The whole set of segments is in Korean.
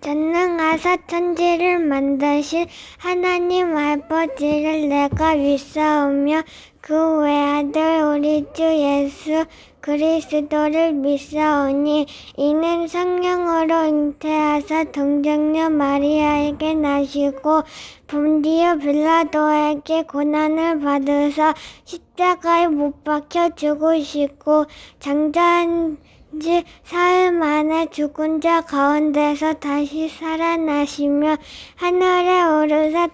전능하사 천지를 만드신 하나님 아버지를 내가 믿사오며 그 외아들 우리 주 예수 그리스도를 믿사오니 이는 성령으로 잉태하사 동정녀 마리아에게 나시고 본디오 빌라도에게 고난을 받으사 십자가에 못 박혀 죽으시고 장자한 지 사흘 만에 죽은 자 가운데서 다시 살아나시며 하늘에 오르사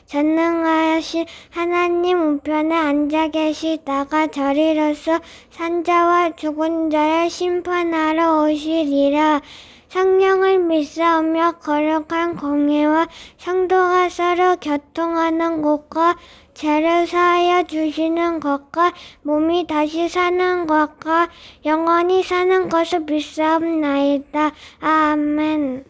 전능하신 하나님 우편에 앉아 계시다가 저리로서 산자와 죽은 자를 심판하러 오시리라. 성령을 믿사오며 거룩한 공회와 성도가 서로 교통하는 것과 죄를 사하여 주시는 것과 몸이 다시 사는 것과 영원히 사는 것을 믿사옵나이다. 아멘.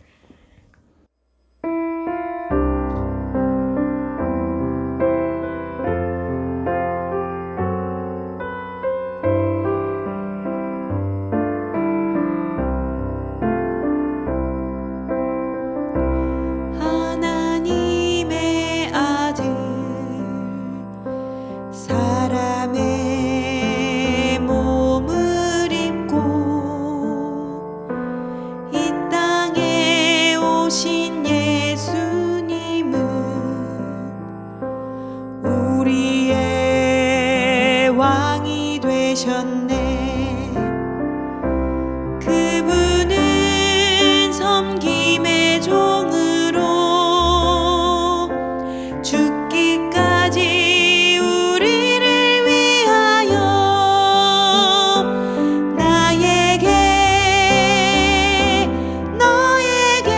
그분은 섬김의 종으로 죽기까지 우리를 위하여 나에게 너에게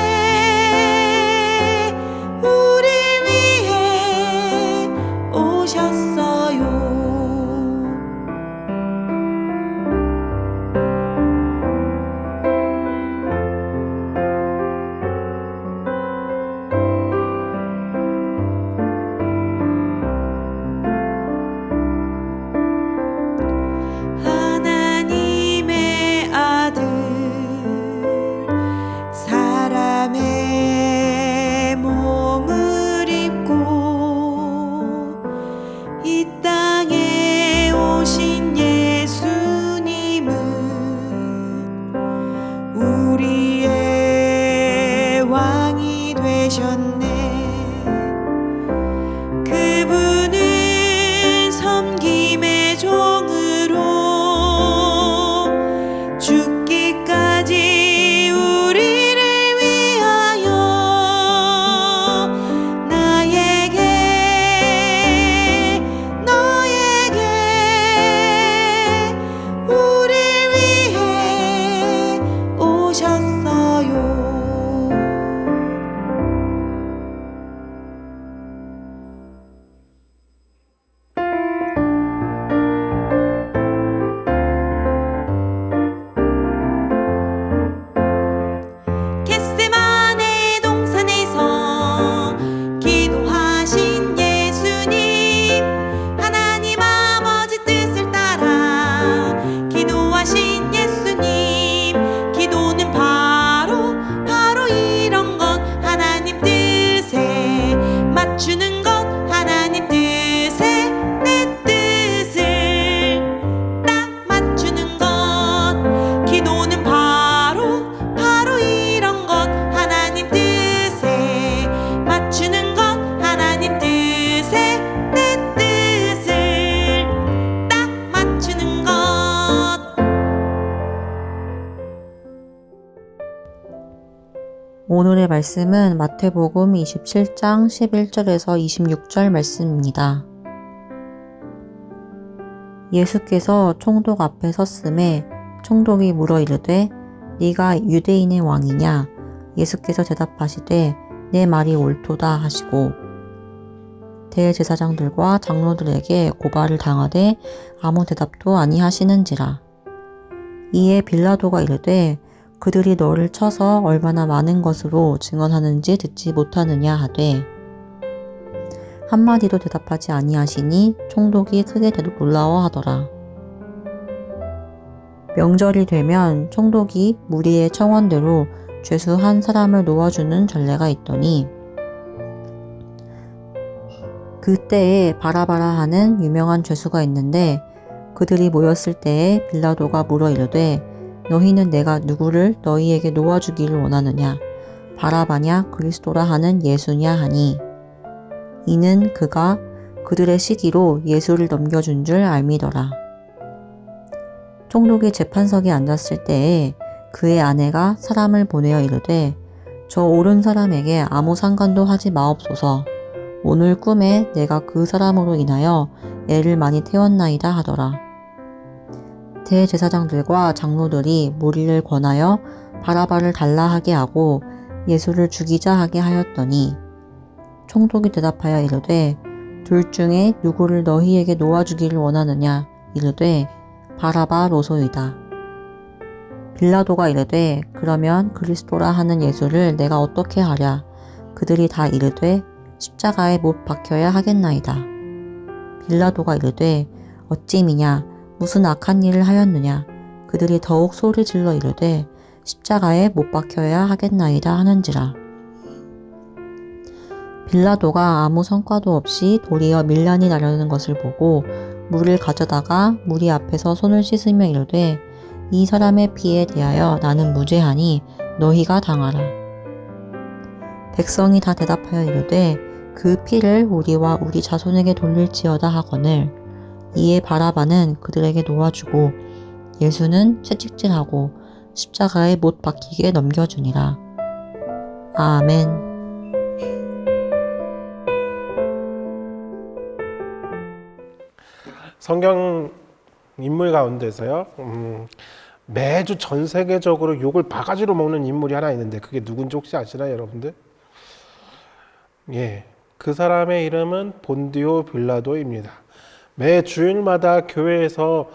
우릴 위해 오셨어요. 사람의 몸을 입고 이 땅에 오신 예수님은 우리의 왕이 되셨네. 그분은 섬김의 종으로 죽기까지 맞추는 것 하나님 뜻에 내 뜻을 딱 맞추는 것 기도는 바로 이런 것 하나님 뜻에 맞추는 것 하나님 뜻에 내 뜻을 딱 맞추는 것. 오늘의 말씀은 마태복음 27장 11절에서 26절 말씀입니다. 예수께서 총독 앞에 섰음에 총독이 물어 이르되 네가 유대인의 왕이냐? 예수께서 대답하시되 내 말이 옳도다 하시고 대제사장들과 장로들에게 고발을 당하되 아무 대답도 아니하시는지라. 이에 빌라도가 이르되 그들이 너를 쳐서 얼마나 많은 것으로 증언하는지 듣지 못하느냐 하되 한마디도 대답하지 아니하시니 총독이 크게 놀라워하더라. 명절이 되면 총독이 무리의 청원대로 죄수 한 사람을 놓아주는 전례가 있더니 그때에 바라바라 하는 유명한 죄수가 있는데 그들이 모였을 때에 빌라도가 물어 이르되 너희는 내가 누구를 너희에게 놓아주기를 원하느냐 바라바냐 그리스도라 하는 예수냐 하니 이는 그가 그들의 시기로 예수를 넘겨준 줄 알미더라. 총독이 재판석에 앉았을 때에 그의 아내가 사람을 보내어 이르되 저 옳은 사람에게 아무 상관도 하지 마옵소서. 오늘 꿈에 내가 그 사람으로 인하여 애를 많이 태웠나이다 하더라. 대제사장들과 장로들이 무리를 권하여 바라바를 달라 하게 하고 예수를 죽이자 하게 하였더니 총독이 대답하여 이르되 둘 중에 누구를 너희에게 놓아주기를 원하느냐 이르되 바라바 로소이다. 빌라도가 이르되 그러면 그리스도라 하는 예수를 내가 어떻게 하랴. 그들이 다 이르되 십자가에 못 박혀야 하겠나이다. 빌라도가 이르되 어찌미냐 무슨 악한 일을 하였느냐. 그들이 더욱 소리질러 이르되 십자가에 못 박혀야 하겠나이다 하는지라. 빌라도가 아무 성과도 없이 도리어 밀란이 나려는 것을 보고 물을 가져다가 무리 앞에서 손을 씻으며 이르되 이 사람의 피에 대하여 나는 무죄하니 너희가 당하라. 백성이 다 대답하여 이르되 그 피를 우리와 우리 자손에게 돌릴지어다 하거늘 이에 바라바는 그들에게 놓아주고 예수는 채찍질하고 십자가에 못 박히게 넘겨주니라. 아멘. 성경 인물 가운데서요. 매주 전 세계적으로 욕을 바가지로 먹는 인물이 하나 있는데 그게 누군지 혹시 아시나요, 여러분들? 예, 그 사람의 이름은 본디오 빌라도입니다. 매 주일마다 교회에서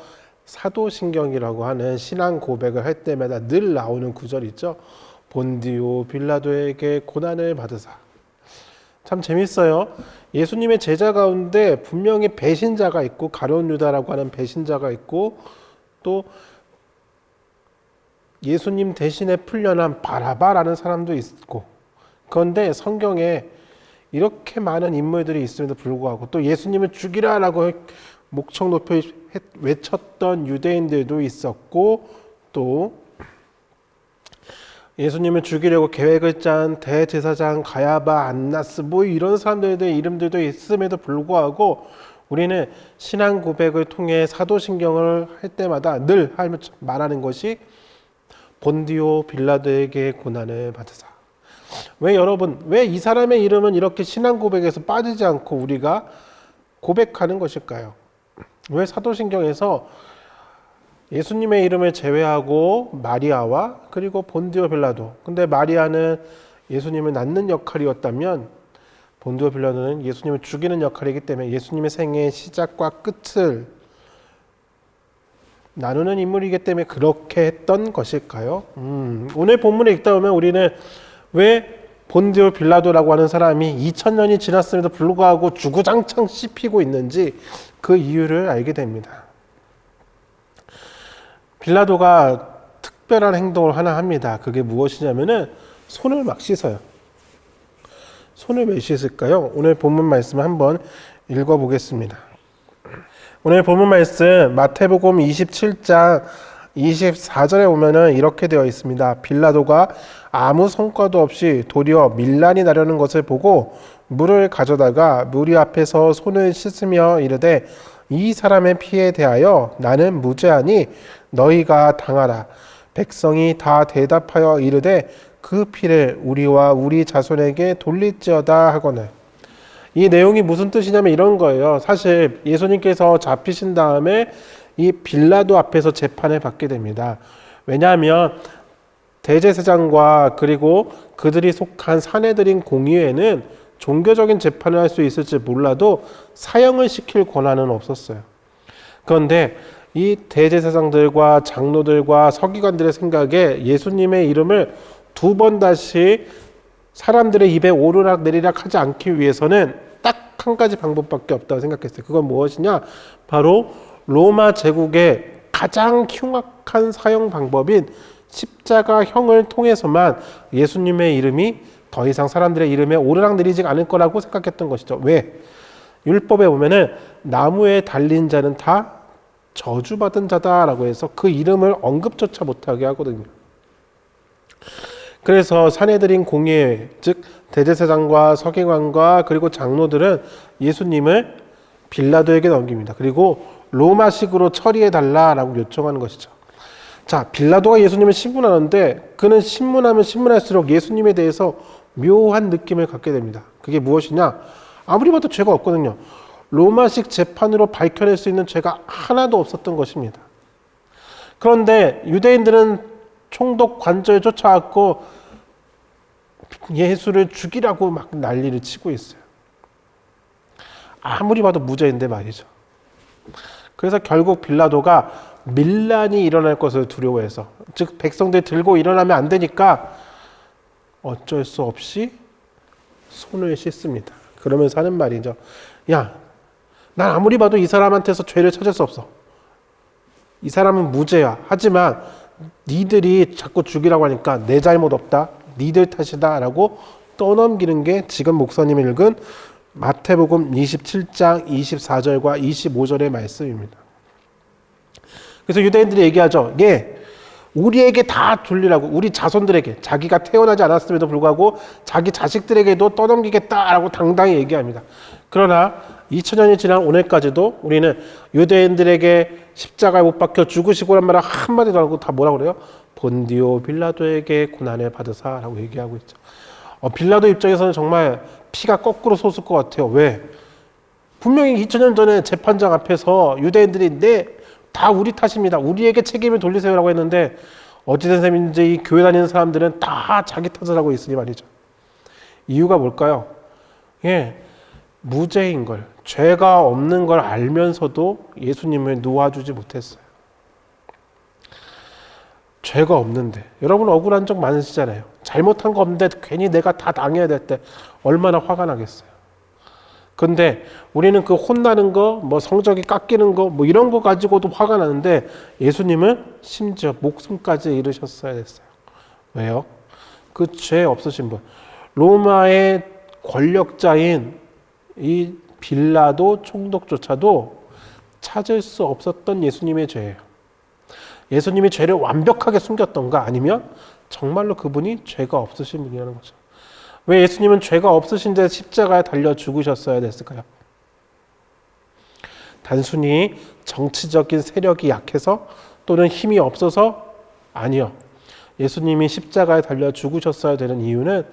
사도신경이라고 하는 신앙 고백을 할 때마다 늘 나오는 구절 있죠. 본디오 빌라도에게 고난을 받으사. 참 재밌어요. 예수님의 제자 가운데 분명히 배신자가 있고 가룟 유다라고 하는 배신자가 있고 또 예수님 대신에 풀려난 바라바라는 사람도 있고 그런데 성경에 이렇게 많은 인물들이 있음에도 불구하고 또 예수님을 죽이라라고 목청 높여 외쳤던 유대인들도 있었고 또 예수님을 죽이려고 계획을 짠 대제사장 가야바, 안나스 뭐 이런 사람들의 이름들도 있음에도 불구하고 우리는 신앙 고백을 통해 사도신경을 할 때마다 늘 말하는 것이 본디오 빌라도에게 고난을 받으사. 왜 여러분, 왜 이 사람의 이름은 이렇게 신앙 고백에서 빠지지 않고 우리가 고백하는 것일까요? 왜 사도신경에서 예수님의 이름을 제외하고 마리아와 그리고 본디오 빌라도, 근데 마리아는 예수님을 낳는 역할이었다면 본디오 빌라도는 예수님을 죽이는 역할이기 때문에 예수님의 생애의 시작과 끝을 나누는 인물이기 때문에 그렇게 했던 것일까요? 오늘 본문에 읽다 보면 우리는 왜 본디오 빌라도라고 하는 사람이 2000년이 지났음에도 불구하고 주구장창 씹히고 있는지 그 이유를 알게 됩니다. 빌라도가 특별한 행동을 하나 합니다. 그게 무엇이냐면은 손을 막 씻어요. 손을 왜 씻을까요? 오늘 본문 말씀 한번 읽어보겠습니다. 오늘 본문 말씀 마태복음 27장 24절에 보면은 이렇게 되어 있습니다. 빌라도가 아무 성과도 없이 도리어 밀란이 나려는 것을 보고 물을 가져다가 무리 앞에서 손을 씻으며 이르되 이 사람의 피에 대하여 나는 무죄하니 너희가 당하라. 백성이 다 대답하여 이르되 그 피를 우리와 우리 자손에게 돌릴지어다 하거늘. 이 내용이 무슨 뜻이냐면 이런 거예요. 사실 예수님께서 잡히신 다음에 이 빌라도 앞에서 재판을 받게 됩니다. 왜냐하면 대제사장과 그리고 그들이 속한 사내들인 공의회는 종교적인 재판을 할 수 있을지 몰라도 사형을 시킬 권한은 없었어요. 그런데 이 대제사장들과 장로들과 서기관들의 생각에 예수님의 이름을 두 번 다시 사람들의 입에 오르락 내리락 하지 않기 위해서는 딱 한 가지 방법밖에 없다고 생각했어요. 그건 무엇이냐? 바로 로마 제국의 가장 흉악한 사형 방법인 십자가형을 통해서만 예수님의 이름이 더 이상 사람들의 이름에 오르락내리지 않을 거라고 생각했던 것이죠. 왜? 율법에 보면은 나무에 달린 자는 다 저주받은 자다라고 해서 그 이름을 언급조차 못하게 하거든요. 그래서 산헤드린 공회, 즉 대제사장과 서기관과 그리고 장로들은 예수님을 빌라도에게 넘깁니다. 그리고 로마식으로 처리해달라라고 요청하는 것이죠. 자, 빌라도가 예수님을 신문하는데 그는 신문하면 신문할수록 예수님에 대해서 묘한 느낌을 갖게 됩니다. 그게 무엇이냐? 아무리 봐도 죄가 없거든요. 로마식 재판으로 밝혀낼 수 있는 죄가 하나도 없었던 것입니다. 그런데 유대인들은 총독 관저에 쫓아왔고 예수를 죽이라고 막 난리를 치고 있어요. 아무리 봐도 무죄인데 말이죠. 그래서 결국 빌라도가 밀란이 일어날 것을 두려워해서, 즉 백성들이 들고 일어나면 안 되니까 어쩔 수 없이 손을 씻습니다. 그러면서 하는 말이죠. 야, 난 아무리 봐도 이 사람한테서 죄를 찾을 수 없어. 이 사람은 무죄야. 하지만 니들이 자꾸 죽이라고 하니까 내 잘못 없다. 니들 탓이다. 라고 떠넘기는 게 지금 목사님이 읽은 마태복음 27장 24절과 25절의 말씀입니다. 그래서 유대인들이 얘기하죠. 우리에게 다 돌리라고, 우리 자손들에게, 자기가 태어나지 않았음에도 불구하고 자기 자식들에게도 떠넘기겠다라고 당당히 얘기합니다. 그러나 2000년이 지난 오늘까지도 우리는 유대인들에게 십자가에 못 박혀 죽으시고란 말을 한마디도 안 하고 다 뭐라고 그래요? 본디오 빌라도에게 고난을 받으사라고 얘기하고 있죠. 빌라도 입장에서는 정말 피가 거꾸로 솟을 것 같아요. 왜? 분명히 2000년 전에 재판장 앞에서 유대인들이 다 우리 탓입니다. 우리에게 책임을 돌리세요라고 했는데 어찌된 셈인지 이 교회 다니는 사람들은 다 자기 탓을 하고 있으니 말이죠. 이유가 뭘까요? 무죄인 걸, 죄가 없는 걸 알면서도 예수님을 놓아주지 못했어요. 죄가 없는데, 여러분 억울한 적 많으시잖아요. 잘못한 거 없는데 괜히 내가 다 당해야 될 때 얼마나 화가 나겠어요. 근데 우리는 그 혼나는 거, 성적이 깎이는 거, 이런 거 가지고도 화가 나는데 예수님은 심지어 목숨까지 잃으셨어야 됐어요. 왜요? 그 죄 없으신 분. 로마의 권력자인 이 빌라도 총독조차도 찾을 수 없었던 예수님의 죄예요. 예수님이 죄를 완벽하게 숨겼던가 아니면 정말로 그분이 죄가 없으신 분이라는 거죠. 왜 예수님은 죄가 없으신데 십자가에 달려 죽으셨어야 됐을까요? 단순히 정치적인 세력이 약해서 또는 힘이 없어서? 아니요. 예수님이 십자가에 달려 죽으셨어야 되는 이유는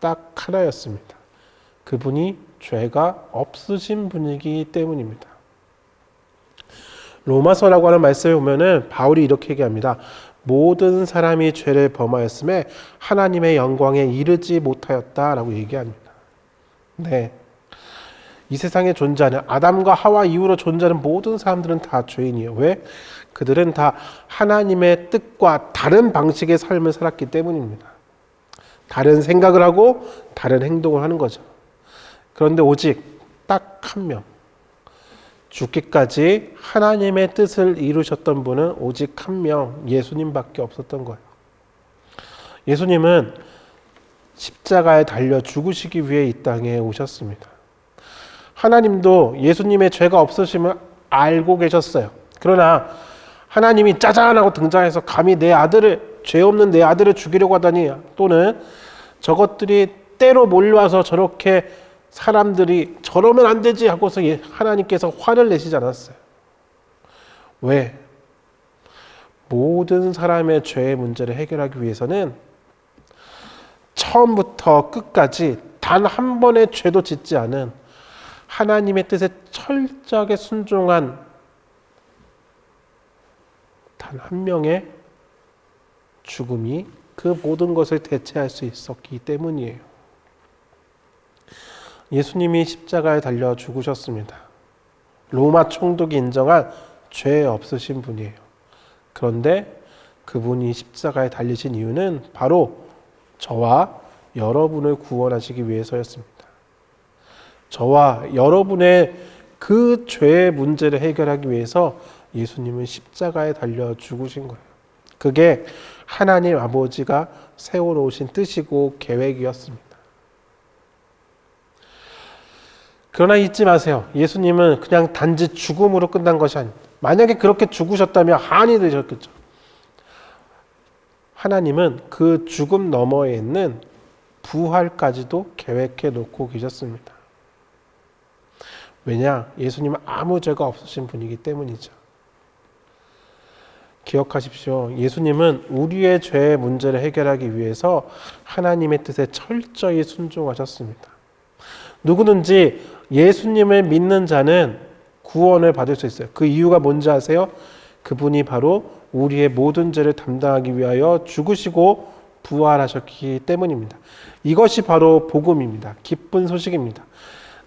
딱 하나였습니다. 그분이 죄가 없으신 분이기 때문입니다. 로마서라고 하는 말씀에 보면은 바울이 이렇게 얘기합니다. 모든 사람이 죄를 범하였음에 하나님의 영광에 이르지 못하였다라고 얘기합니다. 네, 이 세상에 존재하는 아담과 하와 이후로 존재하는 모든 사람들은 다 죄인이에요. 왜? 그들은 다 하나님의 뜻과 다른 방식의 삶을 살았기 때문입니다. 다른 생각을 하고 다른 행동을 하는 거죠. 그런데 오직 딱 한 명, 죽기까지 하나님의 뜻을 이루셨던 분은 오직 한 명, 예수님밖에 없었던 거예요. 예수님은 십자가에 달려 죽으시기 위해 이 땅에 오셨습니다. 하나님도 예수님의 죄가 없으심을 알고 계셨어요. 그러나 하나님이 짜잔 하고 등장해서 감히 죄 없는 내 아들을 죽이려고 하다니, 또는 저것들이 때로 몰려와서 저렇게 사람들이 저러면 안 되지 하고서 하나님께서 화를 내시지 않았어요. 왜? 모든 사람의 죄의 문제를 해결하기 위해서는 처음부터 끝까지 단 한 번의 죄도 짓지 않은 하나님의 뜻에 철저하게 순종한 단 한 명의 죽음이 그 모든 것을 대체할 수 있었기 때문이에요. 예수님이 십자가에 달려 죽으셨습니다. 로마 총독이 인정한 죄 없으신 분이에요. 그런데 그분이 십자가에 달리신 이유는 바로 저와 여러분을 구원하시기 위해서였습니다. 저와 여러분의 그 죄의 문제를 해결하기 위해서 예수님은 십자가에 달려 죽으신 거예요. 그게 하나님 아버지가 세워놓으신 뜻이고 계획이었습니다. 그러나 잊지 마세요. 예수님은 그냥 단지 죽음으로 끝난 것이 아닙니다. 만약에 그렇게 죽으셨다면 한이 되셨겠죠. 하나님은 그 죽음 너머에 있는 부활까지도 계획해 놓고 계셨습니다. 왜냐? 예수님은 아무 죄가 없으신 분이기 때문이죠. 기억하십시오. 예수님은 우리의 죄의 문제를 해결하기 위해서 하나님의 뜻에 철저히 순종하셨습니다. 누구든지 예수님을 믿는 자는 구원을 받을 수 있어요. 그 이유가 뭔지 아세요? 그분이 바로 우리의 모든 죄를 담당하기 위하여 죽으시고 부활하셨기 때문입니다. 이것이 바로 복음입니다. 기쁜 소식입니다.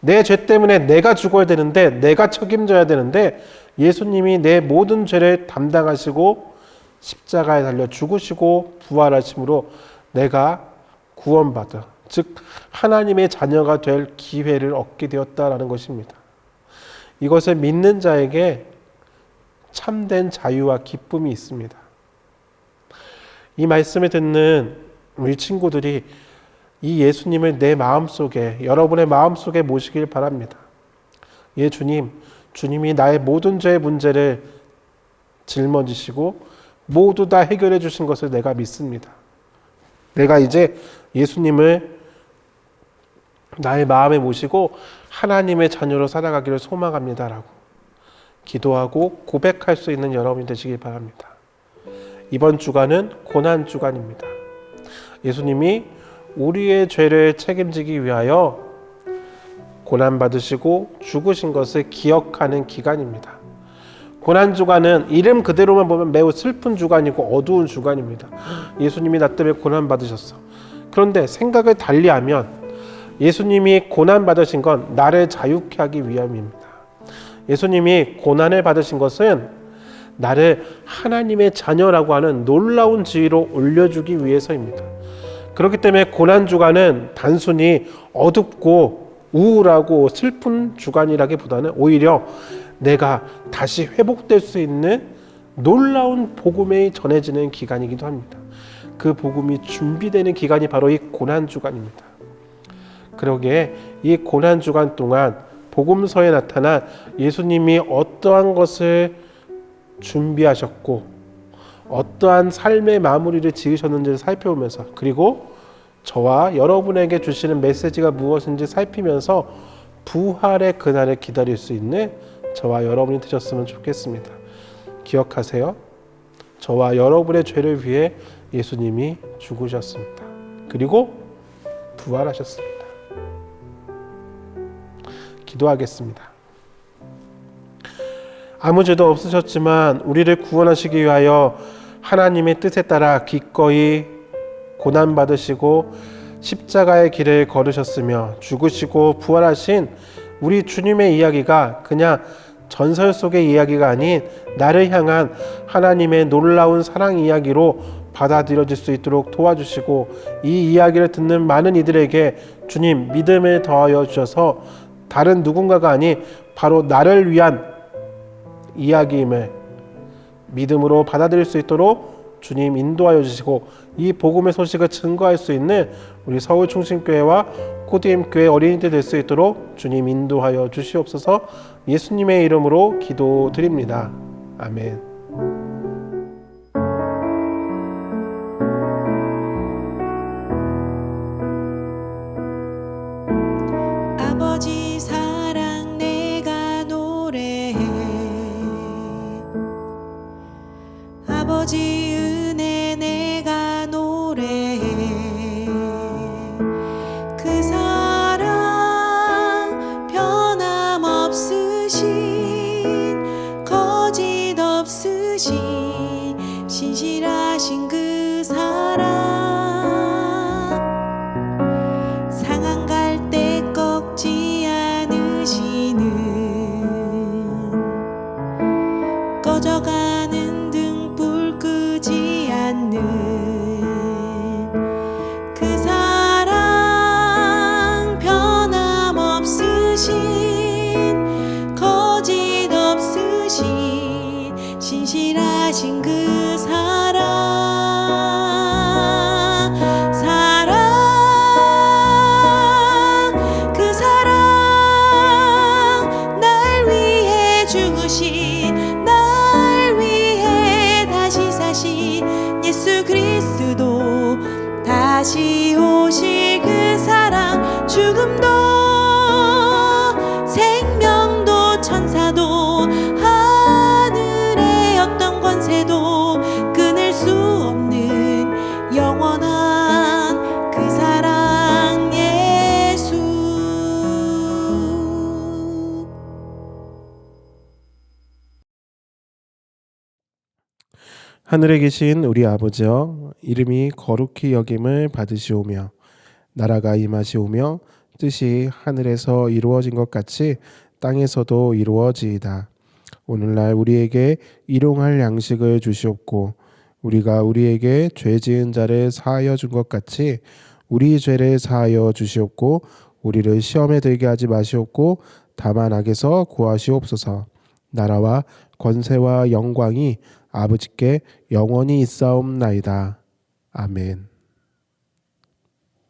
내 죄 때문에 내가 죽어야 되는데, 내가 책임져야 되는데, 예수님이 내 모든 죄를 담당하시고 십자가에 달려 죽으시고 부활하심으로 내가 구원받아, 즉 하나님의 자녀가 될 기회를 얻게 되었다라는 것입니다. 이것을 믿는 자에게 참된 자유와 기쁨이 있습니다. 이 말씀을 듣는 우리 친구들이 이 예수님을 내 마음속에, 여러분의 마음속에 모시길 바랍니다. 예, 주님이 나의 모든 죄의 문제를 짊어지시고 모두 다 해결해 주신 것을 내가 믿습니다. 내가 이제 예수님을 나의 마음에 모시고 하나님의 자녀로 살아가기를 소망합니다라고 기도하고 고백할 수 있는 여러분이 되시길 바랍니다. 이번 주간은 고난 주간입니다. 예수님이 우리의 죄를 책임지기 위하여 고난 받으시고 죽으신 것을 기억하는 기간입니다. 고난 주간은 이름 그대로만 보면 매우 슬픈 주간이고 어두운 주간입니다. 예수님이 나 때문에 고난 받으셨어. 그런데 생각을 달리하면 예수님이 고난 받으신 건 나를 자유케 하기 위함입니다. 예수님이 고난을 받으신 것은 나를 하나님의 자녀라고 하는 놀라운 지위로 올려주기 위해서입니다. 그렇기 때문에 고난 주간은 단순히 어둡고 우울하고 슬픈 주간이라기보다는 오히려 내가 다시 회복될 수 있는 놀라운 복음이 전해지는 기간이기도 합니다. 그 복음이 준비되는 기간이 바로 이 고난 주간입니다. 그러기에 이 고난 주간 동안 복음서에 나타난 예수님이 어떠한 것을 준비하셨고 어떠한 삶의 마무리를 지으셨는지를 살펴보면서, 그리고 저와 여러분에게 주시는 메시지가 무엇인지 살피면서 부활의 그날을 기다릴 수 있는 저와 여러분이 되셨으면 좋겠습니다. 기억하세요. 저와 여러분의 죄를 위해 예수님이 죽으셨습니다. 그리고 부활하셨습니다. 기도하겠습니다. 아무 죄도 없으셨지만 우리를 구원하시기 위하여 하나님의 뜻에 따라 기꺼이 고난받으시고 십자가의 길을 걸으셨으며 죽으시고 부활하신 우리 주님의 이야기가 그냥 전설 속의 이야기가 아닌 나를 향한 하나님의 놀라운 사랑 이야기로 받아들여질 수 있도록 도와주시고, 이 이야기를 듣는 많은 이들에게 주님 믿음을 더하여 주셔서 다른 누군가가 아닌 바로 나를 위한 이야기임을 믿음으로 받아들일 수 있도록 주님 인도하여 주시고, 이 복음의 소식을 증거할 수 있는 우리 서울충신교회와 코디엠교회 어린이들 될 수 있도록 주님 인도하여 주시옵소서. 예수님의 이름으로 기도드립니다. 아멘. 아버지 사랑 내가 노래해, 아버지 은혜 내가 노래해. 그 사랑 변함없으신, 거짓 없으신, 신실하신 그 사랑, 상한 갈 때 꺾지 않으시는, 꺼져가는 등불 끄지 않는 그 사랑, 변함없으신, 거짓 없으신, 신실하신 그 사랑. 다시 오실 그 사랑 죽음도 생명도 천사도 하늘의 어떤 권세도 끊을 수 없는 영원한 그 사랑 예수. 하늘에 계신 우리 아버지여, 이름이 거룩히 여김을 받으시오며 나라가 임하시오며 뜻이 하늘에서 이루어진 것 같이 땅에서도 이루어지이다. 오늘날 우리에게 일용할 양식을 주시옵고 우리가 우리에게 죄 지은 자를 사하여 준 것 같이 우리 죄를 사하여 주시옵고 우리를 시험에 들게 하지 마시옵고 다만 악에서 구하시옵소서. 나라와 권세와 영광이 아버지께 영원히 있사옵나이다. 아멘.